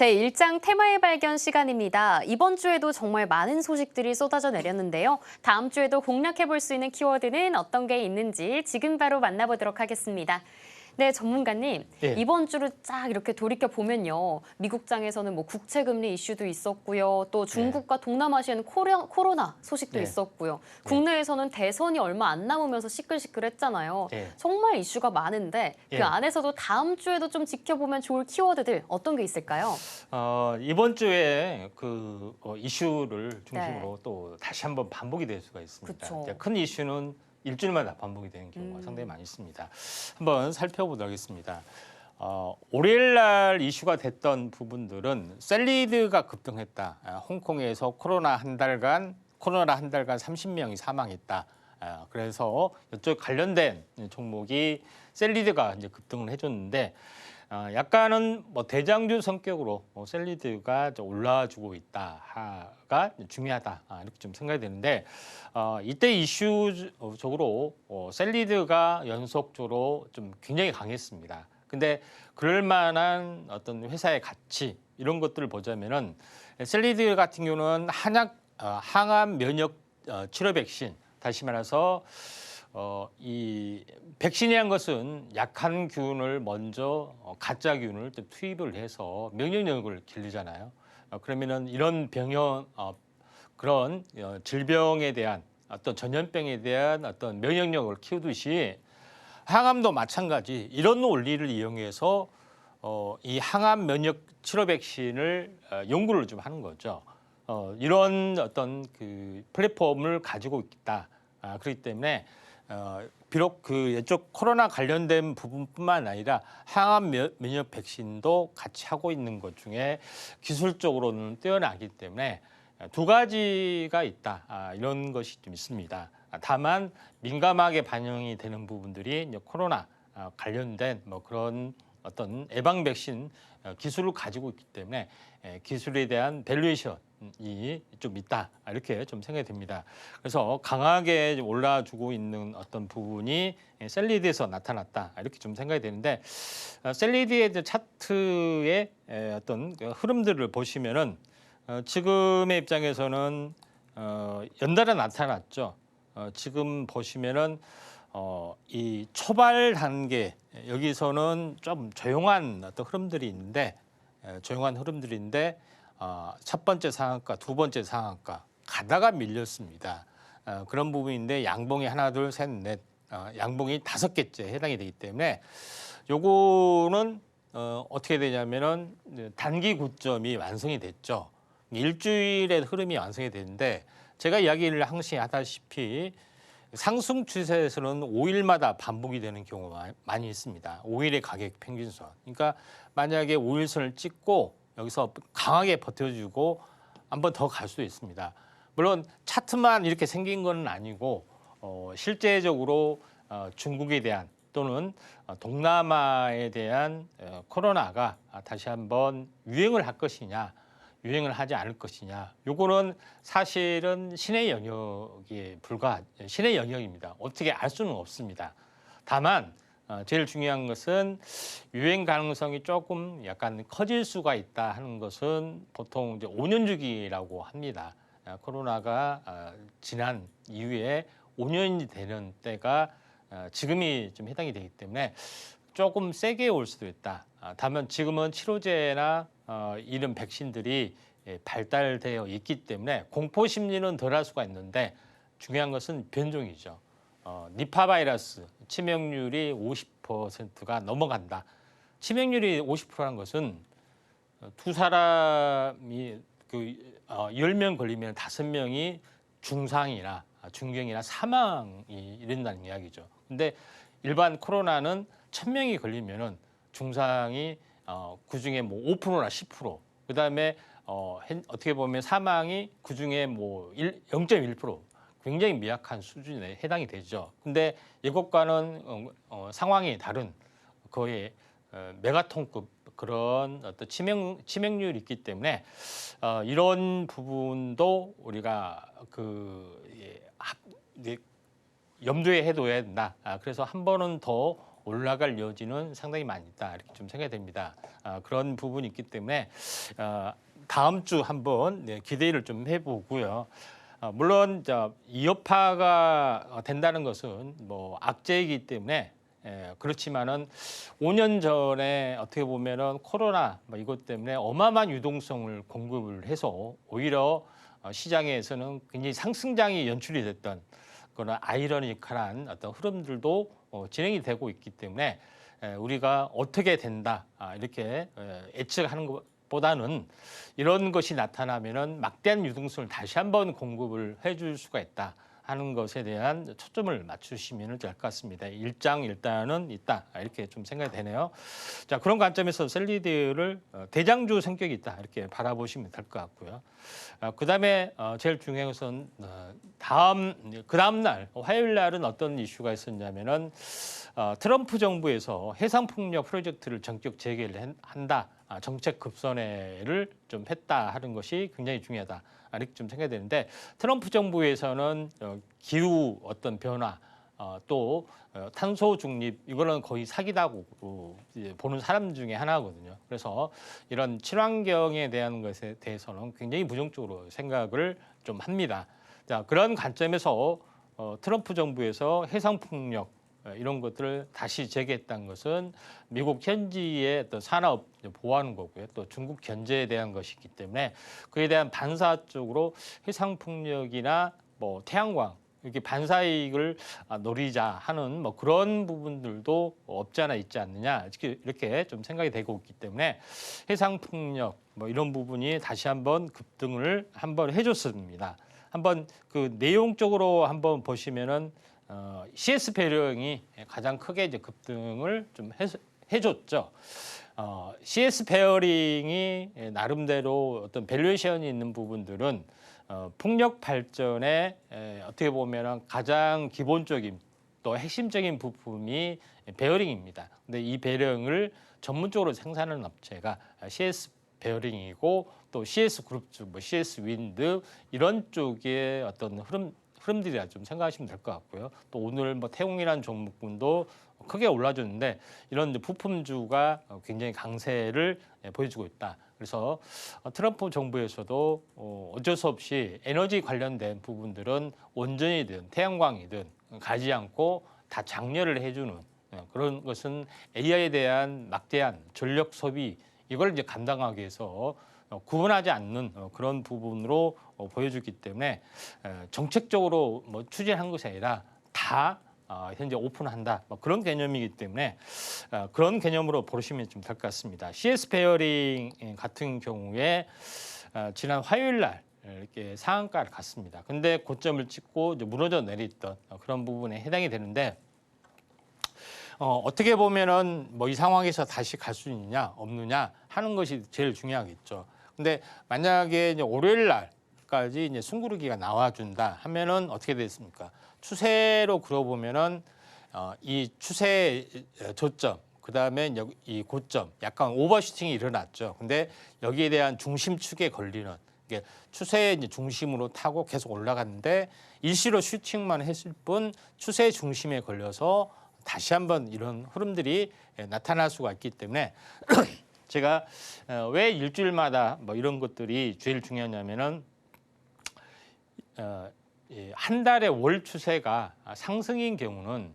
제1장 테마의 발견 시간입니다. 이번 주에도 정말 많은 소식들이 쏟아져 내렸는데요. 다음 주에도 공략해 볼 수 있는 키워드는 어떤 게 있는지 지금 바로 만나보도록 하겠습니다. 네, 전문가님. 예. 이번 주를 쫙 이렇게 돌이켜 보면요. 미국장에서는 뭐 국채금리 이슈도 있었고요. 또 중국과 동남아시아는 코로나 소식도 네. 있었고요. 국내에서는 대선이 얼마 안 남으면서 시끌시끌했잖아요. 예. 정말 이슈가 많은데 그 예. 안에서도 다음 주에도 좀 지켜보면 좋을 키워드들 어떤 게 있을까요? 이번 주에 이슈를 중심으로 또 다시 한번 반복이 될 수가 있습니다. 그쵸. 이제 큰 이슈는 일주일마다 반복이 되는 경우가 상당히 많이 있습니다. 한번 살펴보도록 하겠습니다. 월요일 날 이슈가 됐던 부분들은 셀리드가 급등했다. 홍콩에서 코로나 한 달간 30명이 사망했다. 그래서 이쪽 관련된 종목이 셀리드가 이제 급등을 해줬는데 약간은 뭐 대장주 성격으로 셀리드가 올라주고 있다가 중요하다 이렇게 좀 생각이 되는데 이때 이슈적으로 셀리드가 연속적으로 좀 굉장히 강했습니다. 근데 그럴 만한 어떤 회사의 가치 이런 것들을 보자면은 셀리드 같은 경우는 항암 면역 치료 백신, 다시 말해서 이 백신이란 것은 약한 균을 먼저 가짜 균을 또 투입을 해서 면역력을 길르잖아요. 그러면은 이런 그런 질병에 대한 어떤 전염병에 대한 어떤 면역력을 키우듯이 항암도 마찬가지 이런 원리를 이용해서 이 항암 면역 치료 백신을 연구를 좀 하는 거죠. 이런 어떤 그 플랫폼을 가지고 있다. 그렇기 때문에 비록 그 이쪽 코로나 관련된 부분뿐만 아니라 항암 면역 백신도 같이 하고 있는 것 중에 기술적으로는 뛰어나기 때문에 두 가지가 있다. 이런 것이 좀 있습니다. 다만 민감하게 반영이 되는 부분들이 이제 코로나 관련된 뭐 그런 어떤 예방 백신 기술을 가지고 있기 때문에 기술에 대한 밸류에이션이 좀 있다 이렇게 좀 생각이 됩니다. 그래서 강하게 올라주고 있는 어떤 부분이 셀리드에서 나타났다 이렇게 좀 생각이 되는데 셀리드의 차트의 어떤 흐름들을 보시면은 지금의 입장에서는 연달아 나타났죠. 지금 보시면은 이 초발 단계 여기서는 좀 조용한 어떤 흐름들이 있는데 첫 번째 상한가, 두 번째 상한가 가다가 밀렸습니다. 그런 부분인데 양봉이 하나, 둘, 셋, 넷, 양봉이 5개째 해당이 되기 때문에 요거는 어떻게 되냐면은 단기 고점이 완성이 됐죠. 일주일의 흐름이 완성이 되는데 제가 이야기를 항상 하다시피 상승 추세에서는 5일마다 반복이 되는 경우가 많이 있습니다. 5일의 가격 평균선. 그러니까 만약에 5일선을 찍고 여기서 강하게 버텨주고 한 번 더 갈 수도 있습니다. 물론 차트만 이렇게 생긴 건 아니고 실제적으로 중국에 대한 또는 동남아에 대한 코로나가 다시 한번 유행을 할 것이냐 유행을 하지 않을 것이냐 요거는 사실은 신의 영역입니다. 어떻게 알 수는 없습니다. 다만 제일 중요한 것은 유행 가능성이 조금 약간 커질 수가 있다 하는 것은 보통 이제 5년 주기라고 합니다. 코로나가 지난 이후에 5년이 되는 때가 지금이 좀 해당이 되기 때문에 조금 세게 올 수도 있다. 다만 지금은 치료제나 이런 백신들이 발달되어 있기 때문에 공포 심리는 덜할 수가 있는데 중요한 것은 변종이죠. 니파 바이러스 치명률이 50%가 넘어간다. 치명률이 50%라는 것은 두 사람이 10명 걸리면 5명이 중상이나 중경이나 사망이 이른다는 이야기죠. 근데 일반 코로나는 1000명이 걸리면은 중상이 그중에 뭐 5%나 10%, 그다음에 어떻게 보면 사망이 그중에 뭐 0.1%, 굉장히 미약한 수준에 해당이 되죠. 근데 이것과는 상황이 다른 거의 메가톤급 그런 어떤 치명률이 있기 때문에 이런 부분도 우리가 염두에 해둬야 된다. 그래서 한 번은 더 올라갈 여지는 상당히 많이 있다 이렇게 좀 생각이 됩니다. 그런 부분이 있기 때문에 다음 주 한번 기대를 좀 해보고요. 물론 이어파가 된다는 것은 뭐 악재이기 때문에 그렇지만은 5년 전에 어떻게 보면은 코로나 뭐 이것 때문에 어마어마한 유동성을 공급을 해서 오히려 시장에서는 굉장히 상승장이 연출이 됐던 그런 아이러니컬한 어떤 흐름들도 진행이 되고 있기 때문에 우리가 어떻게 된다 이렇게 예측하는 것보다는 이런 것이 나타나면은 막대한 유동성을 다시 한번 공급을 해줄 수가 있다 하는 것에 대한 초점을 맞추시면 될 것 같습니다. 일장일단은 있다 이렇게 좀 생각이 되네요. 자, 그런 관점에서 셀리드를 대장주 성격이 있다 이렇게 바라보시면 될 것 같고요. 그다음에 제일 중요한 것은 그 다음 날 화요일 날은 어떤 이슈가 있었냐면은 트럼프 정부에서 해상폭력 프로젝트를 전격 재개를 한다. 정책 급선회를 좀 했다 하는 것이 굉장히 중요하다. 이렇게 좀 생각이 되는데 트럼프 정부에서는 기후 어떤 변화 또 탄소 중립 이거는 거의 사기다고 보는 사람 중에 하나거든요. 그래서 이런 친환경에 대한 것에 대해서는 굉장히 부정적으로 생각을 좀 합니다. 자, 그런 관점에서 트럼프 정부에서 해상폭력 이런 것들을 다시 재개했다는 것은 미국 현지의 어떤 산업 보호하는 거고요. 또 중국 견제에 대한 것이기 때문에 그에 대한 반사적으로 해상폭력이나 뭐 태양광 이렇게 반사이익을 노리자 하는 뭐 그런 부분들도 없지 않아 있지 않느냐 이렇게 좀 생각이 되고 있기 때문에 해상폭력 뭐 이런 부분이 다시 한번 급등을 한번 해줬습니다. 한번 그 내용적으로 한번 보시면은 CS 베어링이 가장 크게 이제 급등을 좀 해줬죠. CS 베어링이 나름대로 어떤 밸류에이션이 있는 부분들은 풍력 발전에 어떻게 보면 가장 기본적인 또 핵심적인 부품이 베어링입니다. 근데 이 베어링을 전문적으로 생산하는 업체가 CS 베어링이고 또 CS 그룹 쪽, 뭐 CS 윈드 이런 쪽의 어떤 흐름들이라 좀 생각하시면 될 것 같고요. 또 오늘 뭐 태웅이라는 종목군도 크게 올라줬는데 이런 부품주가 굉장히 강세를 보여주고 있다. 그래서 트럼프 정부에서도 어쩔 수 없이 에너지 관련된 부분들은 원전이든 태양광이든 가지 않고 다 장려를 해주는 그런 것은 AI에 대한 막대한 전력 소비 이걸 이제 감당하기 위해서 구분하지 않는 그런 부분으로 보여주기 때문에 정책적으로 뭐 추진한 것이 아니라 다 현재 오픈한다 뭐 그런 개념이기 때문에 그런 개념으로 보시면 좀 될 것 같습니다. CS 베어링 같은 경우에 지난 화요일 날 이렇게 상한가를 갔습니다. 근데 고점을 찍고 이제 무너져 내렸던 그런 부분에 해당이 되는데 어떻게 보면은 뭐 이 상황에서 다시 갈 수 있느냐 없느냐 하는 것이 제일 중요하겠죠. 근데 만약에 이제 월요일 날까지 이제 숨고르기가 나와준다 하면은 어떻게 됐습니까? 추세로 그려보면은 이 추세 저점 그다음에 이 고점 약간 오버슈팅이 일어났죠. 근데 여기에 대한 중심축에 걸리는 이게 추세의 이제 중심으로 타고 계속 올라갔는데 일시로 슈팅만 했을 뿐 추세의 중심에 걸려서 다시 한번 이런 흐름들이 나타날 수가 있기 때문에 제가 왜 일주일마다 뭐 이런 것들이 제일 중요하냐면은 한 달의 월 추세가 상승인 경우는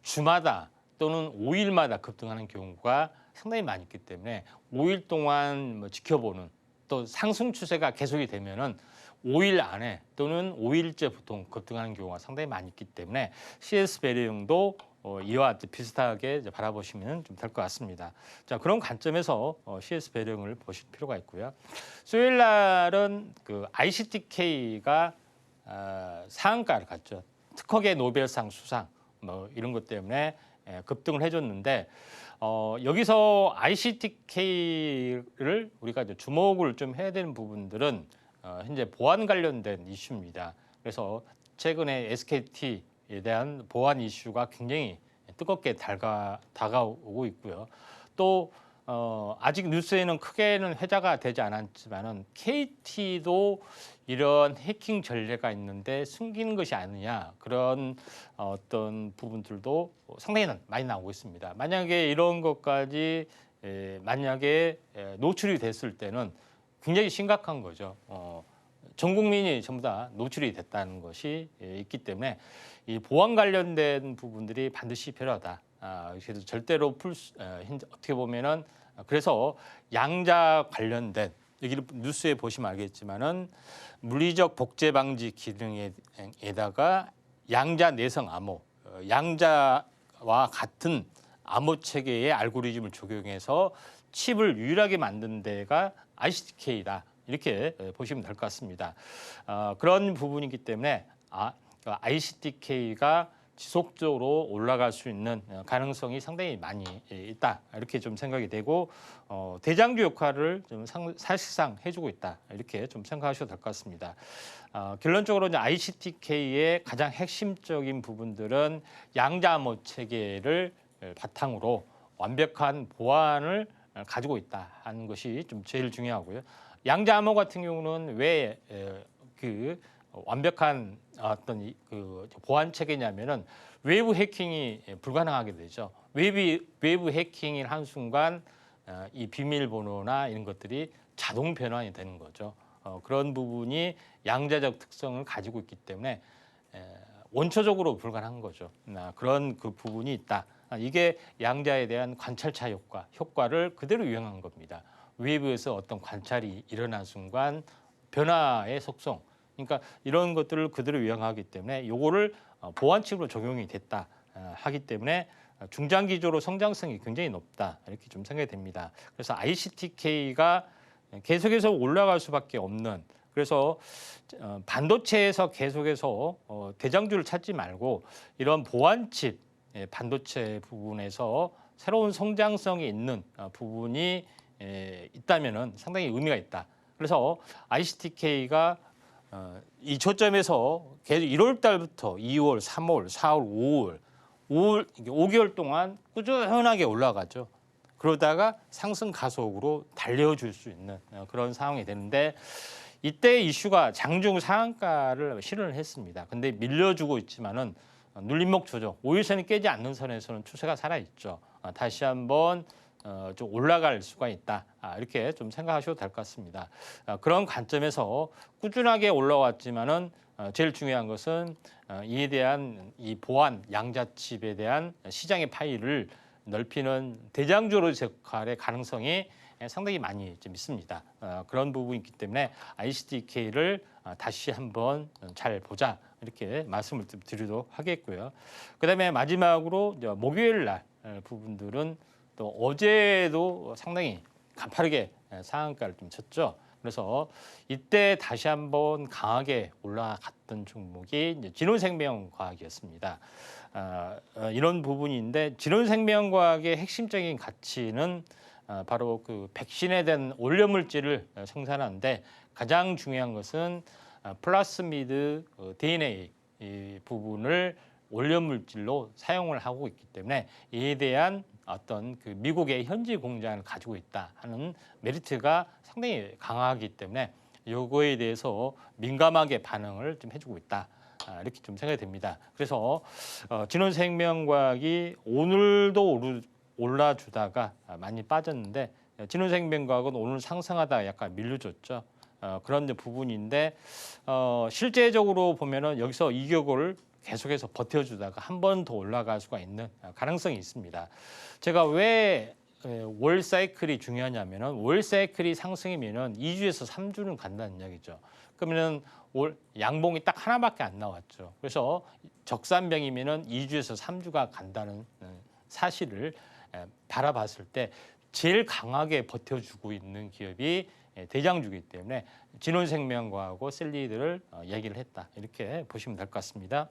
주마다 또는 5일마다 급등하는 경우가 상당히 많이 있기 때문에 5일 동안 뭐 지켜보는 또 상승 추세가 계속이 되면은 5일 안에 또는 5일째 보통 급등하는 경우가 상당히 많이 있기 때문에 CS 베어링도 이와 비슷하게 이제 바라보시면 좀 될 것 같습니다. 자, 그런 관점에서 CS 베어링을 보실 필요가 있고요. 수요일 날은 그 ICTK가 상한가를 갔죠. 특허계 노벨상 수상 뭐 이런 것 때문에 급등을 해줬는데 여기서 ICTK를 우리가 이제 주목을 좀 해야 되는 부분들은 현재 보안 관련된 이슈입니다. 그래서 최근에 SKT에 대한 보안 이슈가 굉장히 뜨겁게 다가오고 있고요. 또 아직 뉴스에는 크게는 회자가 되지 않았지만은 KT도 이런 해킹 전례가 있는데 숨기는 것이 아니냐 그런 어떤 부분들도 상당히 많이 나오고 있습니다. 만약에 이런 것까지 만약에 노출이 됐을 때는 굉장히 심각한 거죠. 전 국민이 전부 다 노출이 됐다는 것이 있기 때문에 이 보안 관련된 부분들이 반드시 필요하다. 그래서 절대로 어떻게 보면은 그래서 양자 관련된 여기 뉴스에 보시면 알겠지만은 물리적 복제 방지 기능에다가 양자 내성 암호, 양자와 같은 암호 체계의 알고리즘을 적용해서 칩을 유일하게 만든 데가 ICTK다. 이렇게 보시면 될 것 같습니다. 그런 부분이기 때문에 ICTK가 지속적으로 올라갈 수 있는 가능성이 상당히 많이 있다. 이렇게 좀 생각이 되고 대장주 역할을 좀 사실상 해주고 있다. 이렇게 좀 생각하셔도 될 것 같습니다. 결론적으로 이제 ICTK의 가장 핵심적인 부분들은 양자암호 체계를 바탕으로 완벽한 보안을 가지고 있다 하는 것이 좀 제일 중요하고요. 양자암호 같은 경우는 왜 그 완벽한 어떤 그 보안 체계냐면은 외부 해킹이 불가능하게 되죠. 외부 해킹을 한 순간 이 비밀번호나 이런 것들이 자동 변환이 되는 거죠. 그런 부분이 양자적 특성을 가지고 있기 때문에 원초적으로 불가능한 거죠. 그런 그 부분이 있다. 이게 양자에 대한 관찰차 효과를 그대로 이용한 겁니다. 외부에서 어떤 관찰이 일어난 순간 변화의 속성, 그러니까 이런 것들을 그대로 이용하기 때문에 요거를 보안칩으로 적용이 됐다 하기 때문에 중장기적으로 성장성이 굉장히 높다 이렇게 좀 생각이 됩니다. 그래서 ICTK가 계속해서 올라갈 수밖에 없는, 그래서 반도체에서 계속해서 대장주를 찾지 말고 이런 보안칩 반도체 부분에서 새로운 성장성이 있는 부분이 있다면은 상당히 의미가 있다. 그래서 ICTK가 이 초점에서 계속 1월 달부터 2월, 3월, 4월, 5월, 5개월 동안 꾸준하게 올라가죠. 그러다가 상승 가속으로 달려줄 수 있는 그런 상황이 되는데 이때 이슈가 장중 상한가를 실현을 했습니다. 근데 밀려주고 있지만은 눌림목 조정, 5일선이 깨지 않는 선에서는 추세가 살아있죠. 다시 한번 좀 올라갈 수가 있다. 이렇게 좀 생각하셔도 될 것 같습니다. 그런 관점에서 꾸준하게 올라왔지만은 제일 중요한 것은 이에 대한 이 보안 양자칩에 대한 시장의 파일을 넓히는 대장주로 역할의 가능성이 상당히 많이 좀 있습니다. 그런 부분이 있기 때문에 ICTK를 다시 한번 잘 보자 이렇게 말씀을 드리도록 하겠고요. 그다음에 마지막으로 목요일 날 부분들은 또 어제도 상당히 가파르게 상한가를 좀 쳤죠. 그래서 이때 다시 한번 강하게 올라갔던 종목이 이제 진원생명과학이었습니다. 이런 부분인데 진원생명과학의 핵심적인 가치는 바로 그 백신에 대한 올려물질을 생산하는데 가장 중요한 것은 플라스미드 DNA 이 부분을 올려물질로 사용을 하고 있기 때문에 이에 대한 어떤 그 미국의 현지 공장을 가지고 있다 하는 메리트가 상당히 강하기 때문에 요거에 대해서 민감하게 반응을 좀 해주고 있다. 이렇게 좀 생각이 됩니다. 그래서 진원생명과학이 오늘도 올라주다가 많이 빠졌는데 진원생명과학은 오늘 상승하다가 약간 밀려줬죠. 그런 부분인데 실제적으로 보면은 여기서 이격을 계속해서 버텨주다가 한 번 더 올라갈 수가 있는 가능성이 있습니다. 제가 왜 월 사이클이 중요하냐면은 월 사이클이 상승이면은 2주에서 3주는 간다는 이야기죠. 그러면은 양봉이 딱 하나밖에 안 나왔죠. 그래서 적산병이면은 2주에서 3주가 간다는 사실을 바라봤을 때 제일 강하게 버텨주고 있는 기업이 대장주이기 때문에 진원생명과하고 셀리드를 얘기를 했다. 이렇게 보시면 될 것 같습니다.